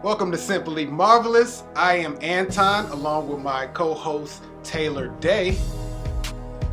Welcome to Simply Marvelous. I am Anton, along with my co-host Taylor Day.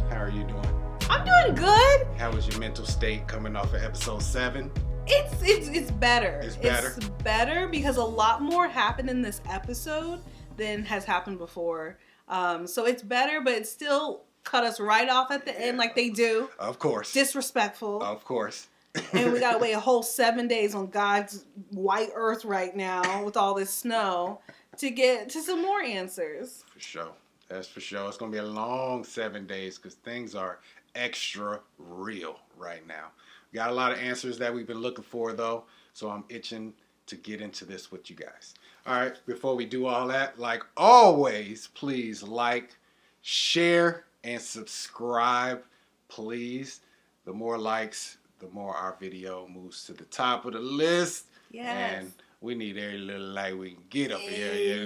How are you doing? I'm doing good. How was your mental state coming off of episode 7? It's better. It's better? It's better because a lot more happened in this episode than has happened before. So it's better, but it still cut us right off at the end like they do. Of course. Disrespectful. Of course. And we gotta wait a whole 7 days on God's white earth right now with all this snow to get to some more answers. For sure. That's for sure. It's going to be a long 7 days because things are extra real right now. We got a lot of answers that we've been looking for, though, so I'm itching to get into this with you guys. All right, before we do all that, like always, please like, share, and subscribe, please. The more likes, the more our video moves to the top of the list. Yes. And we need every little light we can get up here.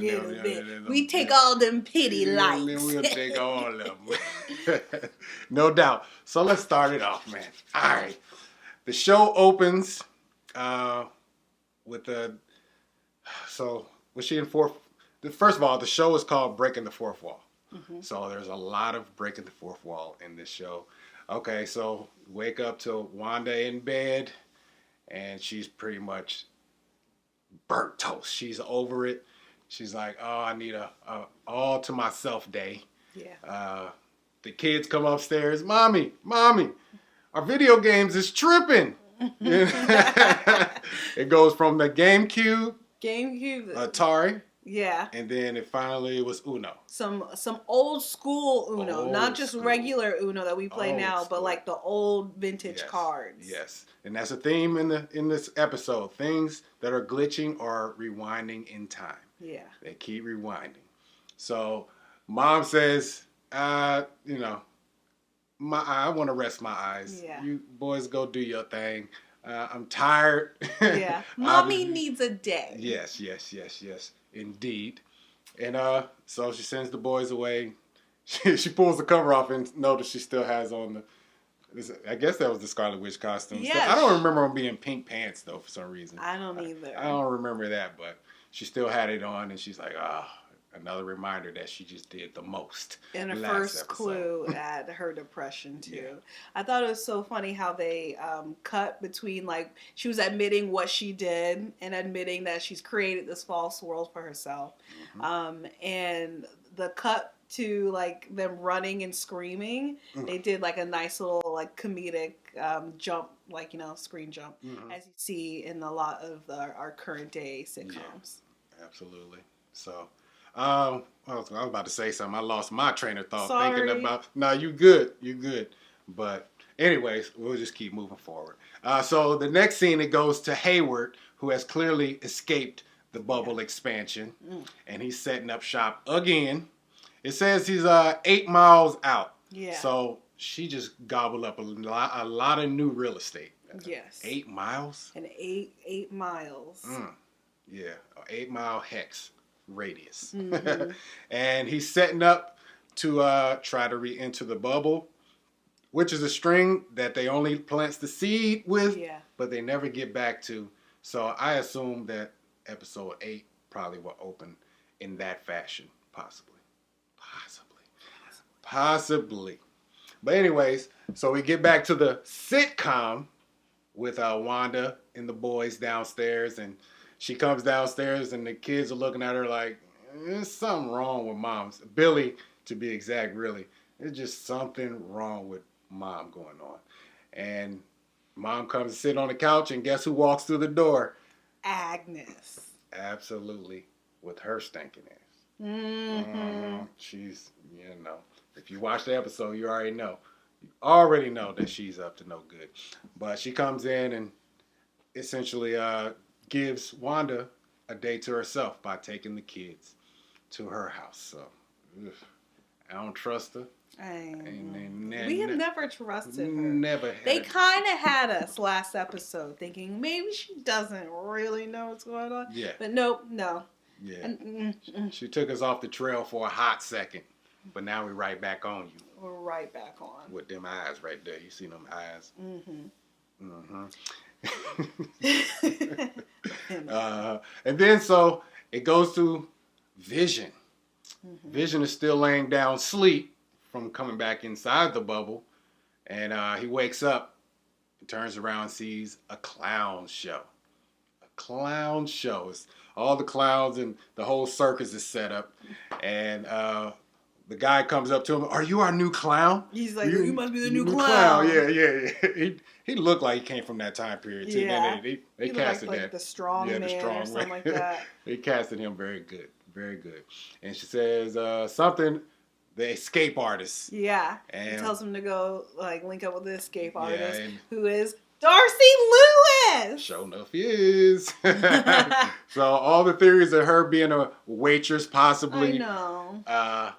We take all them pity lights. We'll take all of them. No doubt. So let's start it off, man. All right. The show opens with the... So, was she in fourth... First of all, the show is called Breaking the Fourth Wall. Mm-hmm. So there's a lot of breaking the fourth wall in this show. Okay, so wake up to Wanda in bed, and she's pretty much burnt toast. She's over it. She's like, oh, I need a all to myself day. Yeah. The kids come upstairs. Mommy, our video games is tripping. It goes from the GameCube, Atari. Yeah. And then it was Uno. Some old school Uno, not just regular Uno that we play now, but like the old vintage cards. Yes. And that's a theme in this episode. Things that are glitching or rewinding in time. Yeah. They keep rewinding. So Mom says, I want to rest my eyes. Yeah. You boys go do your thing. I'm tired. Yeah. Mommy needs a day. Yes. Indeed. And so she sends the boys away. She pulls the cover off and notice she still has on I guess that was the Scarlet Witch costume. Yeah. I don't remember them being pink pants though for some reason. I don't either. I don't remember that, but she still had it on and she's like, another reminder that she just did the most. And a first clue at her depression too. Yeah. I thought it was so funny how they cut between like she was admitting what she did and admitting that she's created this false world for herself. Mm-hmm. And the cut to like them running and screaming, they did like a nice little like comedic jump, like screen jump, as you see in a lot of our current day sitcoms. Yeah, absolutely. So. I was about to say something. I lost my train of thought. Sorry. Thinking about. No, you good. But anyways, we'll just keep moving forward. So the next scene, it goes to Hayward, who has clearly escaped the bubble expansion, and he's setting up shop again. It says he's 8 miles out. Yeah. So she just gobbled up a lot of new real estate. Yes. 8 miles. And eight miles. Yeah, 8 mile hex radius. Mm-hmm. And he's setting up to try to re-enter the bubble, which is a string that they only plants the seed with, but they never get back to. So I assume that episode 8 probably will open in that fashion, possibly. But anyways, so we get back to the sitcom with Wanda and the boys downstairs, and she comes downstairs and the kids are looking at her like, there's something wrong with Mom. Billy, to be exact, really. There's just something wrong with Mom going on. And Mom comes to sit on the couch, and guess who walks through the door? Agnes. Absolutely. With her stinking ass. Mm-hmm. She's, if you watch the episode, you already know. You already know that she's up to no good. But she comes in and essentially gives Wanda a day to herself by taking the kids to her house. So, I don't trust her. We have never trusted her. Never. They kind of had us last episode thinking maybe she doesn't really know what's going on. Yeah. But nope, no. Yeah. She took us off the trail for a hot second, but now we're right back on you. We're right back on. With them eyes right there. You see them eyes? Mm-hmm. Mm-hmm. And then so it goes to Vision. Mm-hmm. Vision is still laying down sleep from coming back inside the bubble. And he wakes up and turns around and sees a clown show. A clown show. It's all the clowns and the whole circus is set up. And the guy comes up to him. Are you our new clown? He's like, you must be the new clown. Yeah. He looked like he came from that time period too. Yeah. They casted like that. The strong man or something like that. They casted him very good. Very good. And she says something, the escape artist. Yeah. And tells him to go link up with the escape artist who is Darcy Lewis. Sure enough he is. So all the theories of her being a waitress possibly. I know.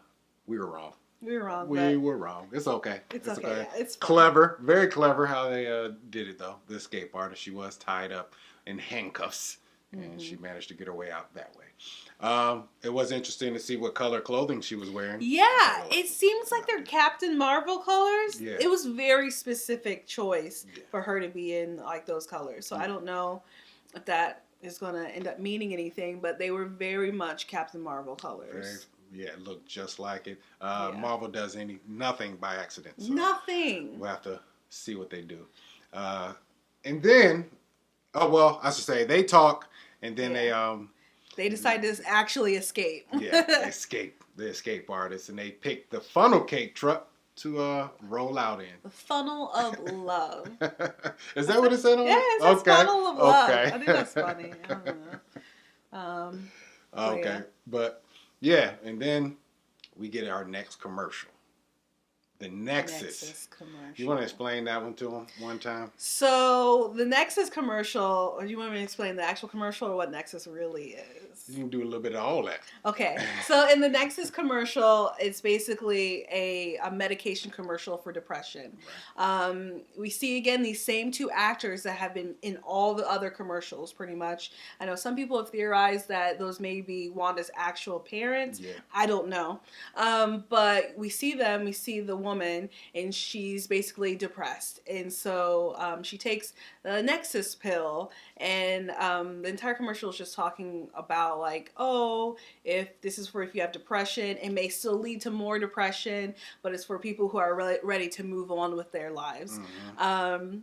We were wrong. We were wrong. We were wrong. It's okay. It's okay. It's fun. Clever. Very clever how they did it though. The escape artist. She was tied up in handcuffs. And she managed to get her way out that way. It was interesting to see what color clothing she was wearing. Yeah, it seems like they're Captain Marvel colors. Yeah. It was very specific choice for her to be in those colors. So I don't know if that is going to end up meaning anything, but they were very much Captain Marvel colors. It looked just like it. Marvel does nothing by accident. So nothing. We'll have to see what they do. And then, I should say, they talk. And then they decide to actually escape. They escape. The escape artists. And they pick the funnel cake truck to roll out in. The funnel of love. Is that what it said on it? Yeah, it says funnel of love. I think that's funny. I don't know. Okay. But, and then we get our next commercial. The Nexus commercial. You want to explain that one to them one time? So the Nexus commercial, or do you want me to explain the actual commercial or what Nexus really is? You can do a little bit of all that. Okay. So in the Nexus commercial, it's basically a medication commercial for depression. Right. We see again these same two actors that have been in all the other commercials pretty much. I know some people have theorized that those may be Wanda's actual parents. Yeah. I don't know. But we see them, we see the woman, and she's basically depressed. And so she takes the Nexus pill, and the entire commercial is just talking about if this is for if you have depression, it may still lead to more depression, but it's for people who are really ready to move on with their lives. Mm-hmm.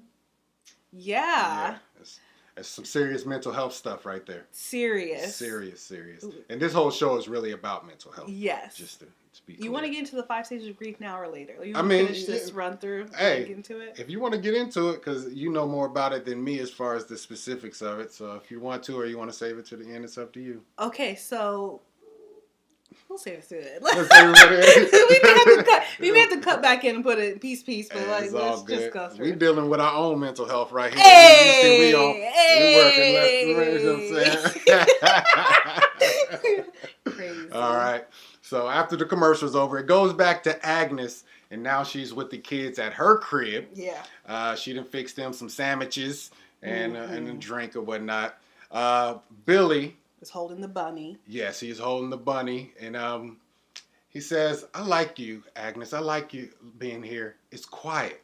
It's some serious mental health stuff right there. Serious. Ooh. And this whole show is really about mental health. Yes. Just to be clear. You want to get into the 5 stages of grief now or later? You want to finish this run through and get into it? If you want to get into it, because you know more about it than me as far as the specifics of it. So if you want to, or you want to save it to the end, it's up to you. Okay, so we'll save it to it. We may have to cut back in and put it piece, but let's just go through. We're dealing with our own mental health right here. Hey, we working left and right. Crazy. All right. So after the commercial's over, it goes back to Agnes, and now she's with the kids at her crib. Yeah. She done fixed them some sandwiches and a drink or whatnot. Billy is holding the bunny. Yes, he's holding the bunny, and he says, "I like you, Agnes. I like you being here. It's quiet.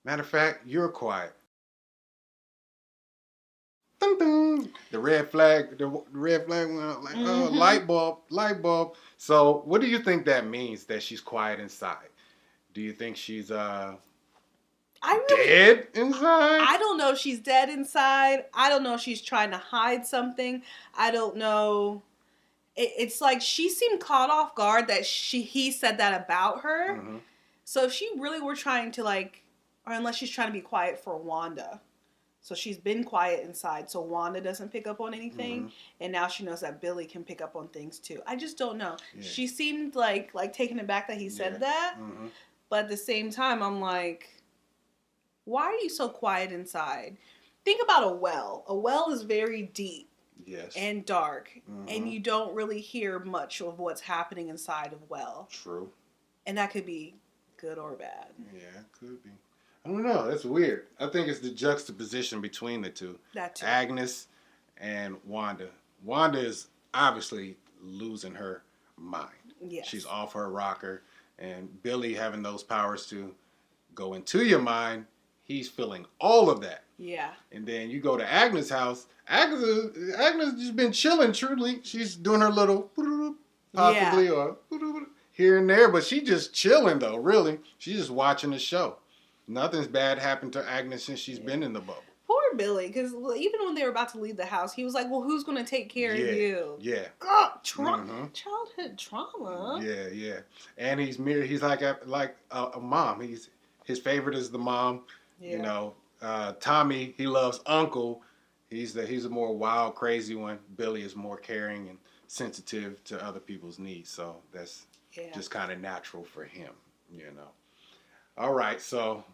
Matter of fact, you're quiet." Dun, dun. The red flag went up like, light bulb. So what do you think that means, that she's quiet inside? Do you think she's dead inside? I don't know if she's dead inside. I don't know if she's trying to hide something. I don't know. It's like she seemed caught off guard that he said that about her. Mm-hmm. So if she really were trying to or unless she's trying to be quiet for Wanda. So she's been quiet inside, so Wanda doesn't pick up on anything, and now she knows that Billy can pick up on things too. I just don't know. Yeah. She seemed like taken aback that he said that, but at the same time, I'm like, why are you so quiet inside? Think about a well. A well is very deep and dark, and you don't really hear much of what's happening inside of well. True. And that could be good or bad. Yeah, it could be. I don't know. That's weird. I think it's the juxtaposition between the two. That too. Agnes and Wanda. Wanda is obviously losing her mind. Yes. She's off her rocker. And Billy having those powers to go into your mind, he's feeling all of that. Yeah. And then you go to Agnes' house. Agnes just been chilling, truly. She's doing her little possibly or here and there, but she just chilling though, really. She's just watching the show. Nothing's bad happened to Agnes since she's been in the bubble. Poor Billy, because even when they were about to leave the house, he was like, well, who's going to take care of you? Yeah. God, childhood trauma. Yeah. And he's like a mom. His favorite is the mom. Yeah. You know, Tommy, he loves Uncle. He's a more wild, crazy one. Billy is more caring and sensitive to other people's needs. So that's just kind of natural for him, you know. All right, so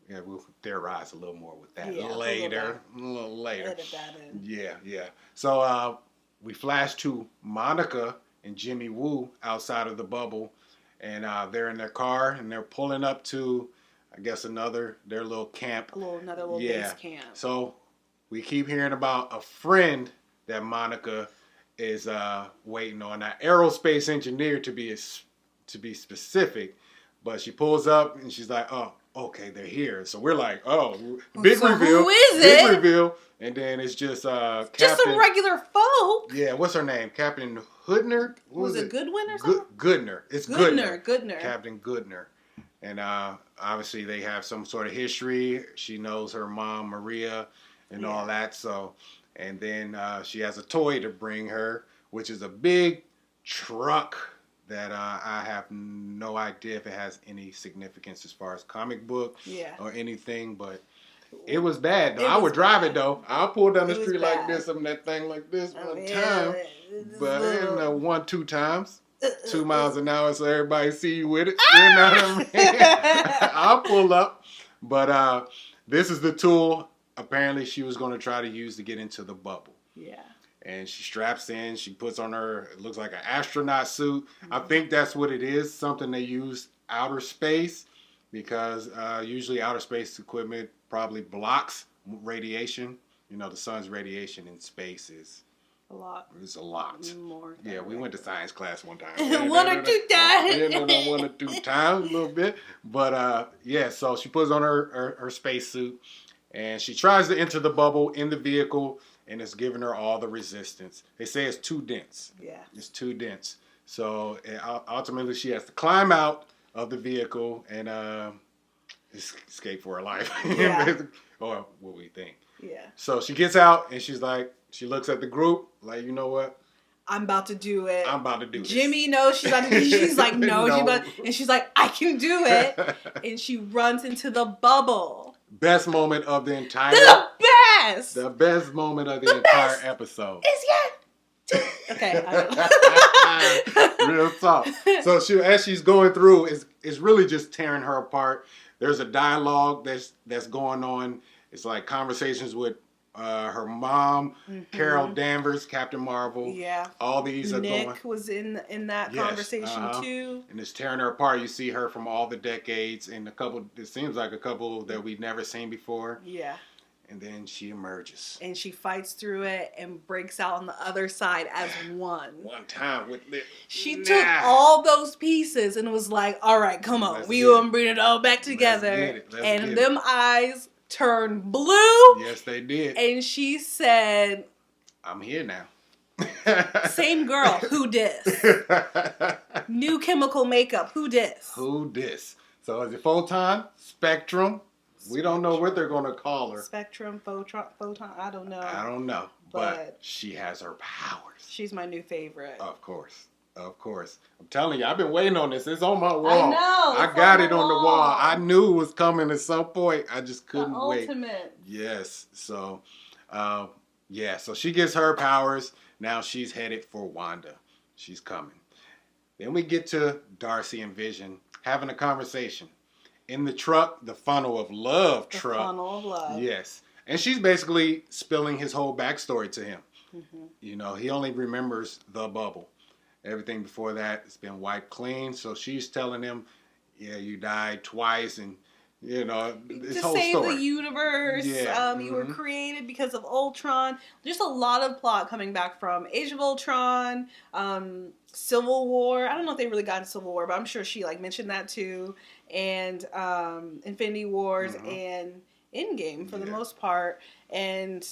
we'll theorize a little more with that later. A little later. Edit that in. Yeah. So we flash to Monica and Jimmy Woo outside of the bubble, and they're in their car and they're pulling up to, I guess, their little camp. Another little base camp. So we keep hearing about a friend that Monica is waiting on, an aerospace engineer to be specific. But she pulls up and she's like, "Oh, okay, they're here." So we're like, "Oh, big reveal!" Who is it? Big reveal, and then it's just just some regular folk. Yeah, what's her name? Captain Hoodner. Was it Goodwin or something? Goodner. It's Goodner. Goodner. Captain Goodner. And obviously they have some sort of history. She knows her mom, Maria, and all that. So, and then she has a toy to bring her, which is a big truck that I have no idea if it has any significance as far as comic book or anything, but it was bad though. I would drive it though. I'll pull down the street like this and that thing like this one time, but 1-2 times. 2 miles an hour so everybody see you with it. You know what I mean? I'll pull up. But this is the tool apparently she was going to try to use to get into the bubble. Yeah. And she straps in. She puts on it looks like an astronaut suit. Mm-hmm. I think that's what it is. Something they use outer space because usually outer space equipment probably blocks radiation. You know, the sun's radiation in space is a lot. It's a lot. More. Yeah, we went to science class one time. 1 or 2 times. 1 or 2 times, a little bit. But so she puts on her space suit and she tries to enter the bubble in the vehicle and it's giving her all the resistance. They say it's too dense. Yeah. It's too dense. So ultimately she has to climb out of the vehicle and escape for her life. Yeah. Or what we think. Yeah. So she gets out and she's like, she looks at the group like, you know what? I'm about to do it. I'm about to do this. Jimmy knows she's about to do it. She's like, no. And she's like, I can do it. And she runs into the bubble. Best moment of the entire... The best moment of the entire episode. Is yet. Okay. I don't know. Real talk. So as she's going through, it's really just tearing her apart. There's a dialogue that's going on. It's like conversations with her mom, Carol Danvers, Captain Marvel. Yeah. All these are going. Nick was in that conversation too. And it's tearing her apart. You see her from all the decades and it seems like a couple that we've never seen before. Yeah. And then she emerges. And she fights through it and breaks out on the other side as one. One time with it. She took all those pieces and was like, all right, come on. We gonna bring it all back together. And them eyes turned blue. Yes, they did. And she said, I'm here now. Same girl. Who dis? New chemical makeup. Who dis? Who dis? So is it Photon? Spectrum? We don't know what they're going to call her. Spectrum, Photon, I don't know. I don't know. But she has her powers. She's my new favorite. Of course. I'm telling you, I've been waiting on this. It's on my wall. I know. I got it on the wall. I knew it was coming at some point. I just couldn't wait. Ultimate. Yes. So, so she gets her powers. Now she's headed for Wanda. She's coming. Then we get to Darcy and Vision having a conversation. In the truck, the funnel of love truck. The funnel of love. Yes. And she's basically spilling his whole backstory to him. Mm-hmm. You know, he only remembers the bubble. Everything before that has been wiped clean. So she's telling him, yeah, you died twice and, you know, this whole story. To save the universe. Yeah. You were created because of Ultron. There's a lot of plot coming back from Age of Ultron, Civil War. I don't know if they really got into Civil War, but I'm sure she mentioned that too. And Infinity Wars and Endgame for the most part, and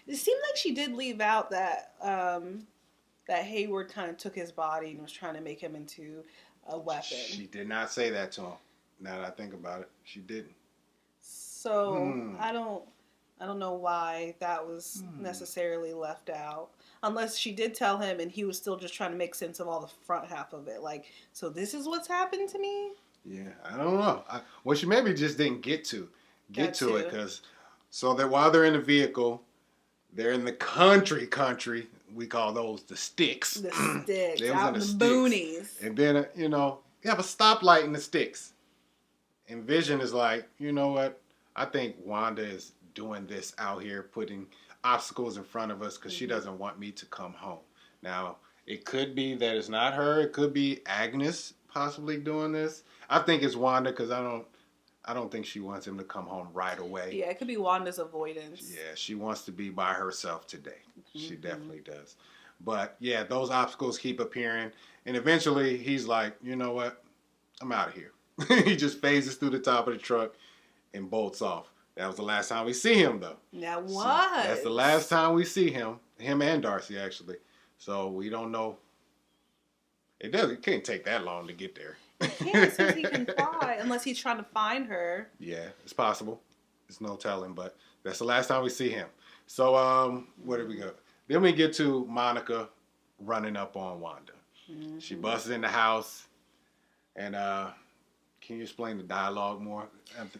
it seemed like she did leave out that that Hayward kind of took his body and was trying to make him into a weapon. She did not say that to him. Now that I think about it, she didn't. So I don't know why that was necessarily left out. Unless she did tell him and he was still just trying to make sense of all the front half of it. Like, so this is what's happened to me? Yeah, I don't know. Well, she maybe just didn't get to it because so that while they're in the vehicle, they're in the country. We call those the sticks. The sticks. They was out in the boonies. And then, you have a stoplight in the sticks. And Vision is like, you know what? I think Wanda is doing this out here, putting obstacles in front of us because she doesn't want me to come home. Now, it could be that it's not her. It could be Agnes possibly doing this. I think it's Wanda because I don't think she wants him to come home right away. Yeah, it could be Wanda's avoidance. Yeah, she wants to be by herself today. She definitely does. But yeah, those obstacles keep appearing. And eventually he's like, you know what? I'm out of here. He just phases through the top of the truck and bolts off. That was the last time we see him, though. That was. So that's the last time we see him. Him and Darcy, actually. So we don't know. It can't take that long to get there. He can't since he can fly, unless he's trying to find her. Yeah, it's possible. There's no telling, but that's the last time we see him. So, where did we go? Then we get to Monica running up on Wanda. Mm-hmm. She busts in the house, and can you explain the dialogue more?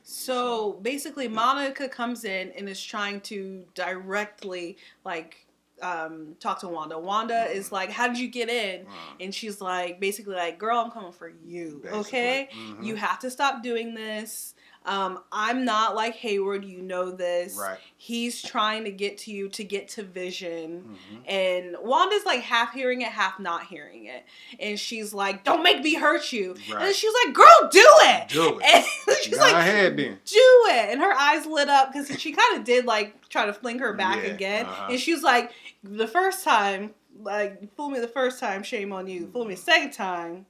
So basically, Monica comes in and is trying to directly, talk to Wanda. Wanda is like, how did you get in? And she's like, basically like, girl, I'm coming for you. Basically. Okay? Mm-hmm. You have to stop doing this. I'm not like Hayward. You know this. Right. He's trying to get to you to get to Vision. Mm-hmm. And Wanda's like half hearing it, half not hearing it. And she's like, don't make me hurt you. Right. And she's like, girl, do it. Do it. And she's like, ahead then. Do it. And her eyes lit up because she kind of did like try to fling her back again. Uh-huh. And she was like, the first time, like, fool me the first time, shame on you. Fool me the second time,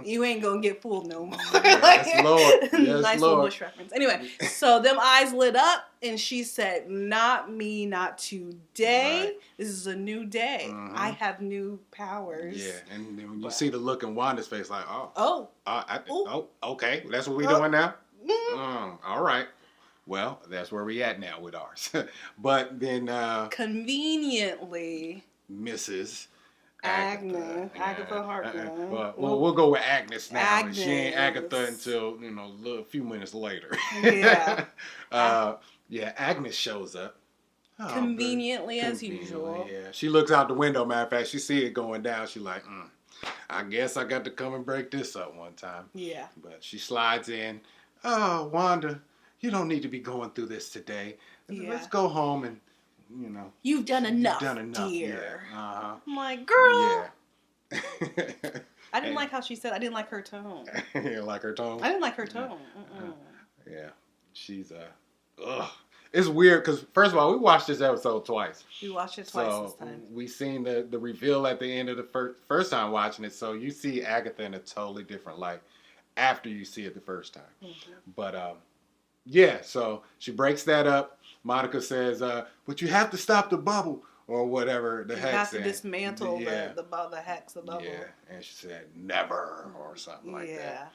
you ain't gonna get fooled no more. Yes, Lord. Yes, nice Lord. little Bush reference. Anyway, so them eyes lit up, and she said, not me, not today. Right. This is a new day. Mm-hmm. I have new powers. Yeah, and then when you see the look in Wanda's face, like, okay, that's what we're doing now? Mm-hmm. All right. Well, that's where we at now with ours. But then conveniently Mrs. Agetha Harkness. Well, we'll go with Agnes now. Agnes. She ain't Agatha until a few minutes later. Yeah. Agnes shows up. Conveniently as usual. Yeah. She looks out the window, matter of fact, she see it going down. She's like, I guess I got to come and break this up one time. Yeah. But she slides in. Oh, Wanda, you don't need to be going through this today. Yeah. Let's go home and, You've done enough, dear. Yeah. Uh-huh. I'm like, girl. Yeah. I didn't like how she said, I didn't like her tone. You didn't like her tone? I didn't like her tone. Yeah. She's, it's weird because, first of all, we watched this episode twice. We watched it twice this time. We seen the reveal at the end of the first time watching it, so you see Agatha in a totally different light after you see it the first time. Mm-hmm. But, so she breaks that up. Monica says, but you have to stop the bubble, or whatever the hex. You have to dismantle the hex, the bubble. Yeah, and she said, never, or something like that.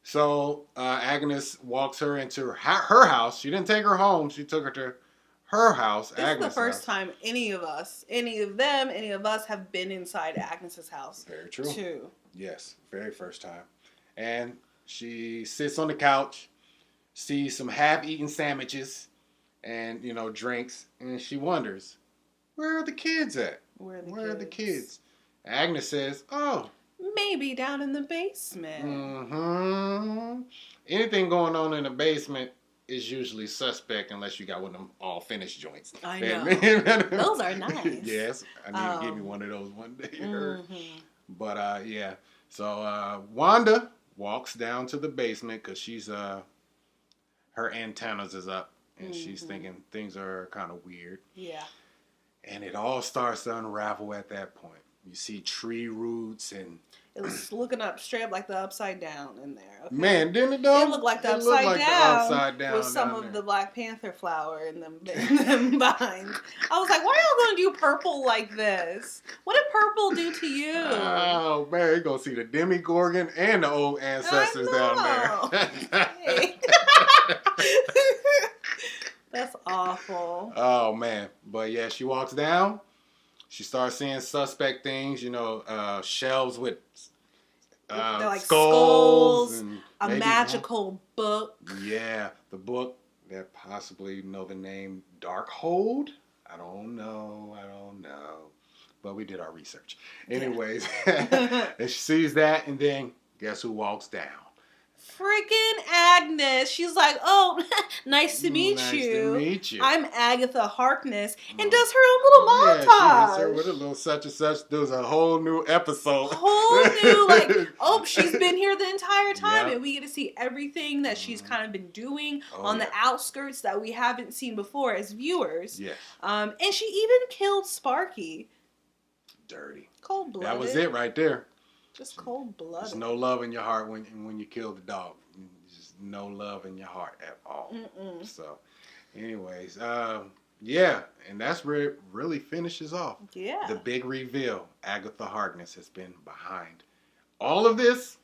So Agnes walks her into her house. She didn't take her home. She took her to her house, This is the first time any of us have been inside Agnes's house. Very true. Too. Yes, very first time. And she sits on the couch, sees some half-eaten sandwiches, and, drinks, and she wonders, where are the kids at? Where are the kids? Agnes says, maybe down in the basement. Mm-hmm. Anything going on in the basement is usually suspect unless you got one of them all finished joints. I know. Those are nice. Yes. I need to give me one of those one day. Mm-hmm. But, So, Wanda walks down to the basement because she's, her antennas is up. And she's thinking things are kind of weird. Yeah. And it all starts to unravel at that point. You see tree roots and It was looking up straight up like the upside down in there. Okay? Man, didn't it though? It looked like the upside down with some of there. the Black Panther flower in them vines. I was like, why are y'all gonna do purple like this? What did purple do to you? Oh man, you're gonna see the Demogorgon and the old ancestors down there. That's awful. Oh man, but yeah, she walks down. She starts seeing suspect things, shelves with like skulls and a magical book. Yeah, the book that possibly know the name Darkhold. I don't know. But we did our research. Anyways, and she sees that, and then guess who walks down? Freaking Agnes. She's like, oh, nice to meet you. Nice to meet you. I'm Agetha Harkness, and does her own little montage. Yeah, she hits her with a little such and such. There's a whole new episode. She's been here the entire time, Yep. and we get to see everything that she's kind of been doing on the outskirts that we haven't seen before as viewers. Yes. And she even killed Sparky. Dirty. Cold-blooded. That was it right there. Just cold-blooded. There's no love in your heart when you kill the dog. Just no love in your heart at all. Mm-mm. So, anyways, yeah, and that's where it really finishes off. Yeah. The big reveal. Agetha Harkness has been behind all of this.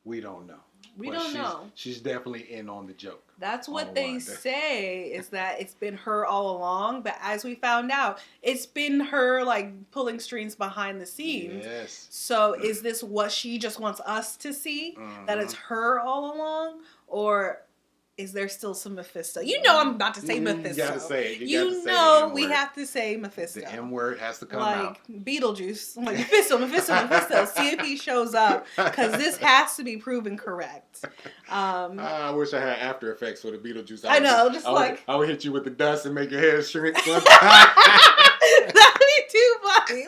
We don't know. We don't know. She's definitely in on the joke. That's what they say, is that it's been her all along. But as we found out, it's been her like pulling strings behind the scenes. Yes. So is this what she just wants us to see? Mm-hmm. That it's her all along? Or is there still some Mephisto? You know I'm about to say Mephisto. You gotta say it. You know we have to say Mephisto. The M word has to come Like out. Beetlejuice. I'm like, Mephisto. See if he shows up. Because this has to be proven correct. I wish I had After Effects for the Beetlejuice. I know, I would hit you with the dust and make your head shrink. That'd be too funny.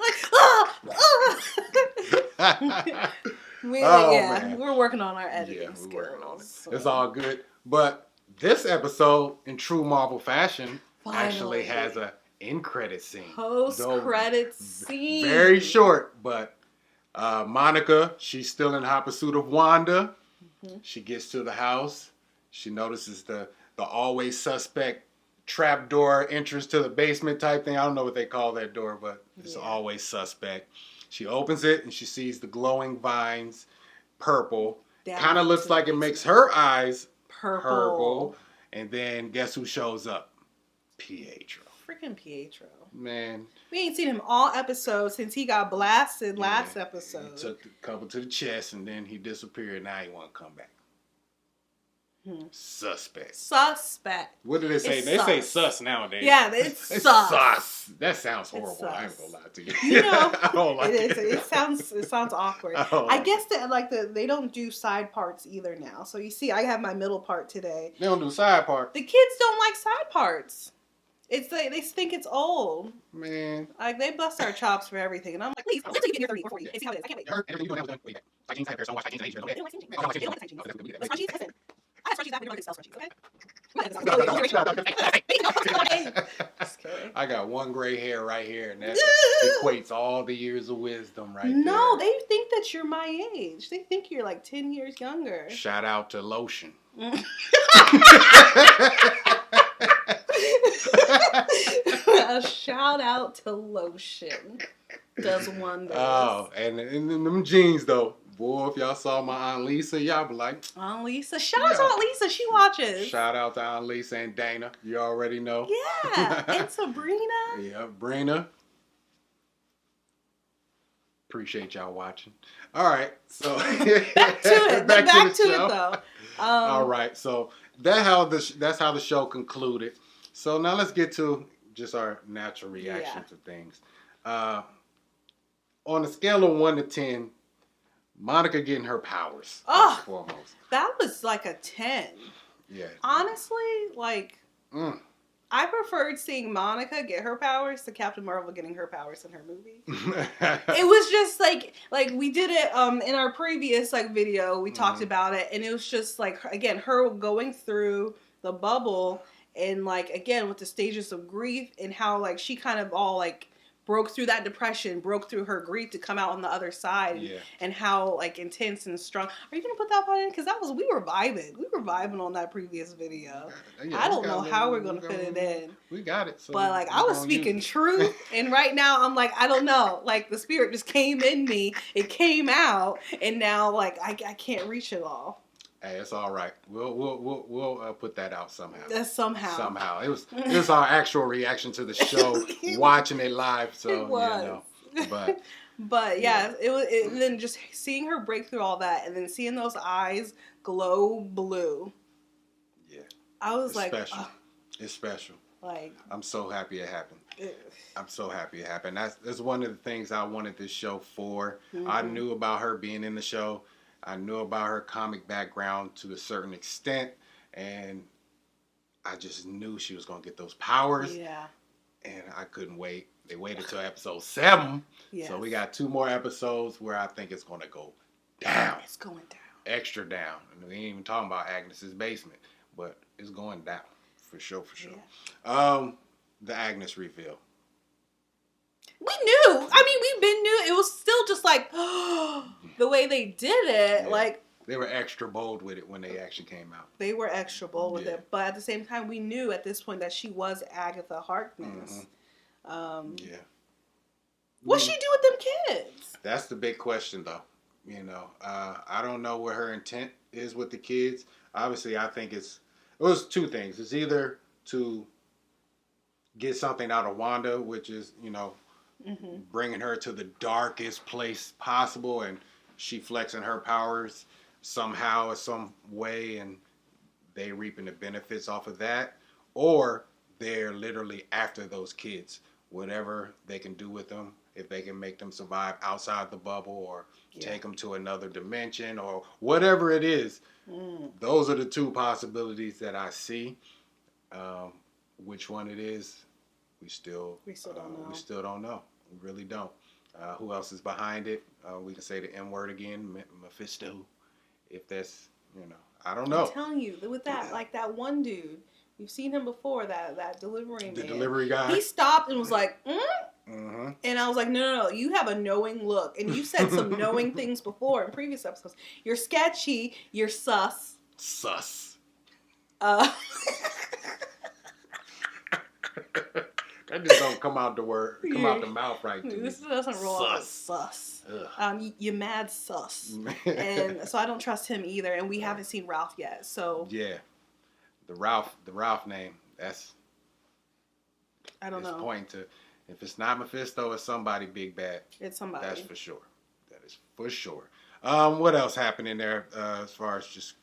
Man. We're working on our editing skills. It's all good. But this episode, in true Marvel fashion, actually has a end credit scene. Post-credit scene. Very short, but Monica, she's still in hot pursuit of Wanda. Mm-hmm. She gets to the house. She notices the always suspect trapdoor entrance to the basement type thing. I don't know what they call that door, but it's always suspect. She opens it and she sees the glowing vines, purple. Kind of looks like it makes her eyes purple. And then guess who shows up? Pietro. Freaking Pietro. Man. We ain't seen him all episodes since he got blasted last episode. He took the couple to the chest and then he disappeared. Now he won't come back. Suspect. What do they say? They say sus nowadays. Yeah, it's sus. Sus. That sounds horrible. I ain't gonna lie to you. You know, I don't like it. It sounds awkward. I guess that they don't do side parts either now. So you see, I have my middle part today. They don't do side part. The kids don't like side parts. It's like they think it's old. Man. Like they bust our chops for everything, and I'm like, please, let's take it here 30 or 40 and see how it is. I can't wait. Everything you do now is done. Wait, I jeans have hair, so I wash jeans and age. They don't like jeans. I like jeans. I got one gray hair right here, and that equates all the years of wisdom right there. No, they think that you're my age. They think you're like 10 years younger. Shout out to lotion. A shout out to lotion. Does wonders. Oh, and them jeans though. Boy, if y'all saw my Aunt Lisa, y'all be like, Aunt Lisa. Shout out to Aunt Lisa. She watches. Shout out to Aunt Lisa and Dana. You already know. Yeah. And Sabrina. Yeah, Brina. Appreciate y'all watching. All right. So back to it. Back to it though. All right. So that's how the show concluded. So now let's get to just our natural reaction to things. On a scale of 1 to 10, Monica getting her powers. First and foremost. That was like a 10. Yeah. Honestly, like, I preferred seeing Monica get her powers to Captain Marvel getting her powers in her movie. It was just like we did it in our previous video. We talked about it, and it was just like, again, her going through the bubble and again with the stages of grief and how she kind of all broke through that depression, broke through her grief to come out on the other side, and how like intense and strong. Are you gonna put that part in? Because we were vibing on that previous video. I don't know how we're gonna fit it in. We got it. So but like I was speaking truth, and right now I'm like I don't know. Like the spirit just came in me, it came out, and now like I can't reach it all. Hey, it's all right. We'll put that out somehow. Somehow. It was our actual reaction to the show, watching it live. So it was. But yeah, it was. And then just seeing her break through all that, and then seeing those eyes glow blue. Yeah. I was special. It's special. Like I'm so happy it happened. I'm so happy it happened. That's one of the things I wanted this show for. Mm-hmm. I knew about her being in the show. I knew about her comic background to a certain extent, and I just knew she was going to get those powers. Yeah. And I couldn't wait. They waited till episode 7. Yes. So we got 2 more episodes where I think it's going to go down. It's going down. Extra down. And we ain't even talking about Agnes's basement, but it's going down. For sure. Yeah. The Agnes reveal. We knew. I mean, we've been knew. It was still just like the way they did it. Yeah. Like they were extra bold with it when they actually came out. They were extra bold with it, but at the same time, we knew at this point that she was Agetha Harkness. Mm-hmm. What's she do with them kids? That's the big question, though. You know, I don't know what her intent is with the kids. Obviously, I think it was 2 things. It's either to get something out of Wanda, which is, you know, bringing her to the darkest place possible, and she flexing her powers somehow or some way, and they reaping the benefits off of that, or they're literally after those kids, whatever they can do with them, if they can make them survive outside the bubble or take them to another dimension or whatever it is. Those are the 2 possibilities that I see. Which one it is, we still don't know. We still don't know. We really don't. Who else is behind it? We can say the M word again, Mephisto. If that's, you know, I don't know. I'm telling you, with that, like that one dude, we've seen him before, that delivery man. The delivery guy. He stopped and was like, Mm-hmm. And I was like, no, you have a knowing look. And you said some knowing things before in previous episodes. You're sketchy. You're sus. That just don't come out the mouth right to me. This doesn't roll off as sus. You mad sus. And so I don't trust him either. And we haven't seen Ralph yet. So yeah, the Ralph name. That's I don't know. Pointing to, if it's not Mephisto, it's somebody big bad. It's somebody. That's for sure. That is for sure. What else happened in there as far as just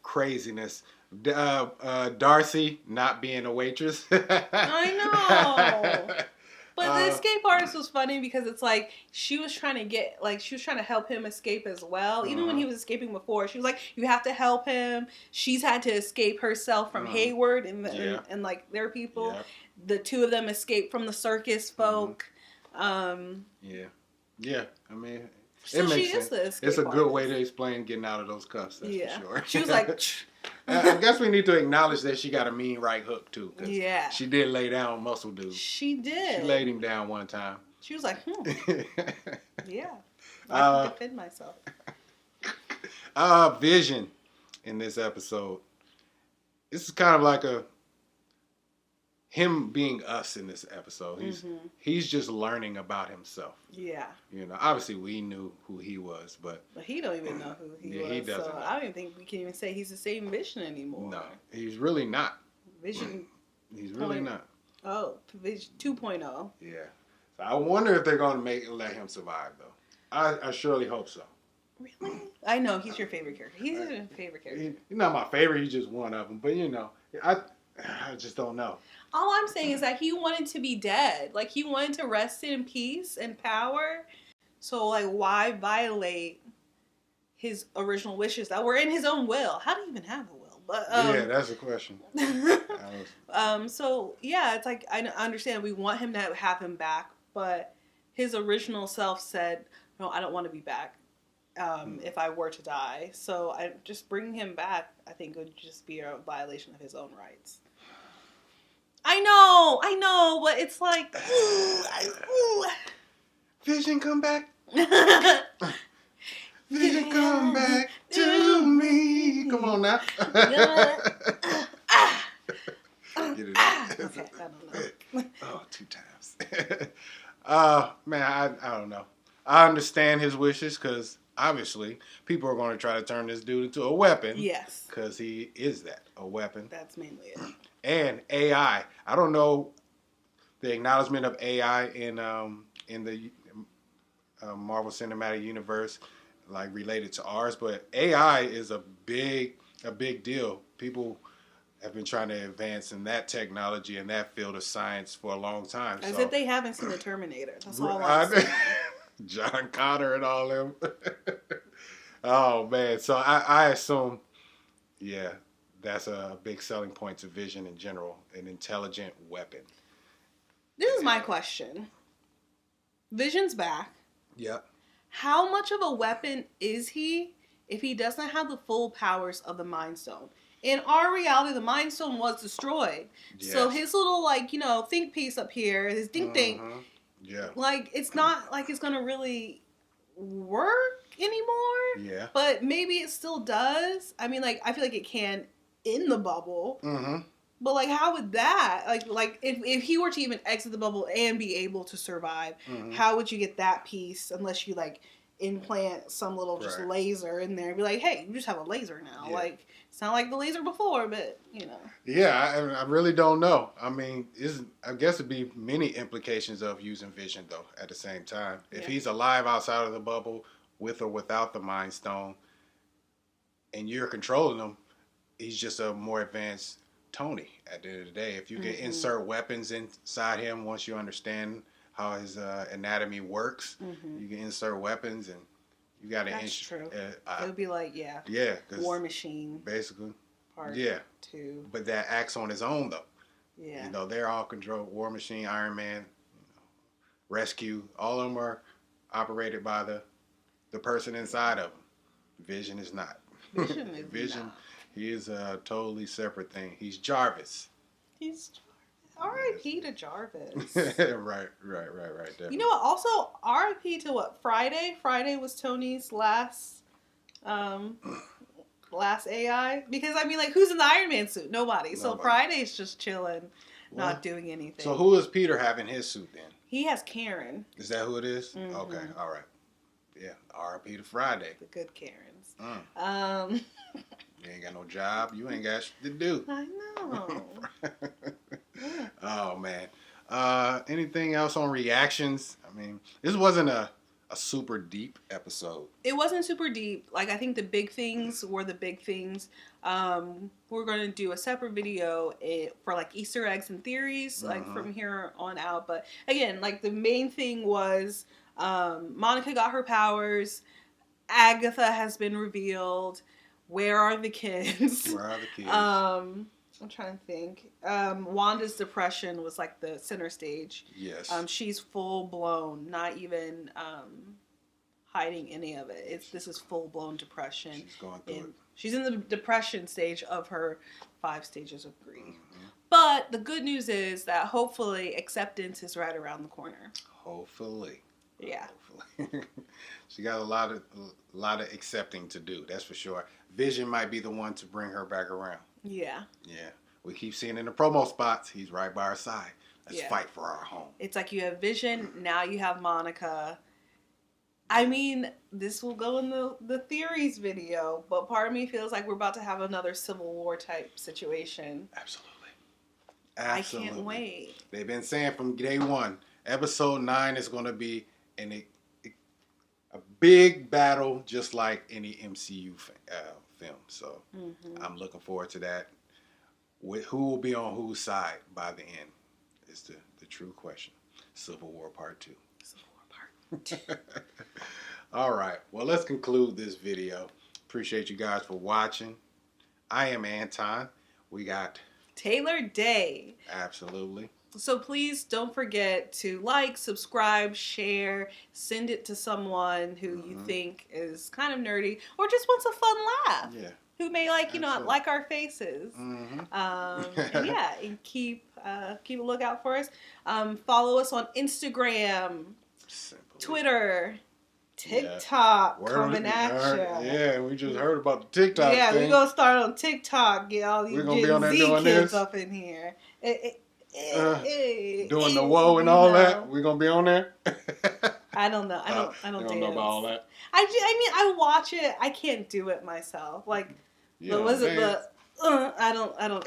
craziness? Darcy not being a waitress. I know. But the escape artist was funny because it's like she was trying to help him escape as well. Even when he was escaping before, she was like, "You have to help him." She's had to escape herself from Hayward and like their people. Yeah. The 2 of them escaped from the circus folk. Yeah. I mean, so it makes sense. It's a good way to explain getting out of those cuffs. That's for sure. She was like. I guess we need to acknowledge that she got a mean right hook too. Yeah. She did lay down Muscle Dude. She did. She laid him down one time. She was like, yeah. I can defend myself. Vision in this episode. This is kind of like him being us in this episode. He's just learning about himself. Yeah. You know, obviously we knew who he was, but he don't even know who he was. He doesn't. So I don't even think we can even say he's the same Vision anymore. No, he's really not. Vision. He's really not. Oh, Vision 2.0. Yeah. So I wonder if they're going to let him survive though. I surely hope so. Really? I know he's your favorite character. He's your favorite character. He's not my favorite. He's just one of them. But you know, I just don't know. All I'm saying is that he wanted to be dead. Like, he wanted to rest in peace and power. So, like, why violate his original wishes that were in his own will? How do you even have a will? But yeah, that's a question. So, yeah, it's like, I understand we want him to have him back. But his original self said, no, I don't want to be back if I were to die. So, just bringing him back, I think, would just be a violation of his own rights. I know, but it's like, Vision, come back. Vision, come back to me. Come on now. Get it out. Okay, I don't know. Oh, 2 times. Man, I don't know. I understand his wishes because obviously people are going to try to turn this dude into a weapon. Yes. Because he is a weapon. That's mainly it. And AI. I don't know the acknowledgement of AI in the Marvel Cinematic Universe, like related to ours, but AI is a big deal. People have been trying to advance in that technology and that field of science for a long time. As if they haven't seen the Terminator. That's all I'm saying. John Connor and all them. Oh man, so I assume, yeah, that's a big selling point to Vision in general, an intelligent weapon. This is my question. Vision's back. Yep. How much of a weapon is he if he doesn't have the full powers of the Mind Stone? In our reality, the Mind Stone was destroyed. Yes. So his little, think piece up here, his think, yeah, it's not like it's going to really work anymore. Yeah. But maybe it still does. I mean, I feel like it can in the bubble. Mm-hmm. But, how would that, if he were to even exit the bubble and be able to survive, how would you get that piece unless you, implant some little just laser in there and be like, hey, you just have a laser now. Yeah. It's not like the laser before, but, Yeah, I really don't know. I mean, I guess it'd be many implications of using Vision, though, at the same time. If he's alive outside of the bubble, with or without the Mind Stone, and you're controlling him, he's just a more advanced Tony at the end of the day. If you can insert weapons inside him, once you understand how his anatomy works, you can insert weapons, and you got to. That's true. It would be War Machine, basically. Part 2. But that acts on his own though. Yeah. They're all controlled. War Machine, Iron Man, Rescue, all of them are operated by the person inside of them. Vision is not. Vision is not. He is a totally separate thing. He's Jarvis. He's Jarvis. R.I.P. to Jarvis. Right. Definitely. You know what? Also, R.I.P. to what? Friday? Friday was Tony's last AI. Because, who's in the Iron Man suit? Nobody. So Friday's just chilling, not doing anything. So who does Peter have in his suit then? He has Karen. Is that who it is? Mm-hmm. Okay. All right. Yeah. R.I.P. to Friday. The good Karens. You ain't got no job. You ain't got shit to do. I know. Oh, man. Anything else on reactions? This wasn't a super deep episode. It wasn't super deep. I think the big things were the big things. We're going to do a separate video for, Easter eggs and theories, from here on out. But, again, the main thing was Monica got her powers. Agatha has been revealed. Where are the kids? Where are the kids? I'm trying to think. Wanda's depression was the center stage. Yes. She's full blown, not even hiding any of it. This is full blown depression. She's going through it. She's in the depression stage of her 5 stages of grief. Mm-hmm. But the good news is that hopefully acceptance is right around the corner. Hopefully. Yeah. Hopefully. She got a lot of accepting to do. That's for sure. Vision might be the one to bring her back around. Yeah. Yeah. We keep seeing in the promo spots, he's right by our side. Let's fight for our home. It's you have Vision, now you have Monica. This will go in the theories video, but part of me feels like we're about to have another Civil War type situation. Absolutely. I can't wait. They've been saying from day one, episode 9 is going to be a big battle, just like any MCU film. So I'm looking forward to that. Who will be on whose side by the end is the true question. Civil War Part 2. Civil War Part 2. All right. Well, let's conclude this video. Appreciate you guys for watching. I am Anton. We got Taylor Day. Absolutely. So please don't forget to subscribe, share, send it to someone who you think is kind of nerdy or just wants a fun laugh. Yeah. who may like our faces. Mm-hmm. And yeah, and keep a lookout for us. Follow us on Instagram, Twitter, TikTok, coming at you. Yeah, we just heard about the TikTok yeah, thing. we're going to start on TikTok. Get all these Gen Z kids this. Up in here. Doing the whoa and all that. We're going to be on there? I don't know. I don't know about all that. I mean, I watch it. I can't do it myself. Like, I don't know.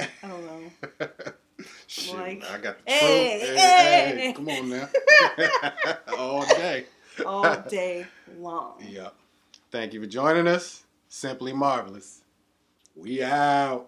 Shit, like, I got the hey, come on now. All day. All day long. Yep. Thank you for joining us. Simply Marvelous. We out.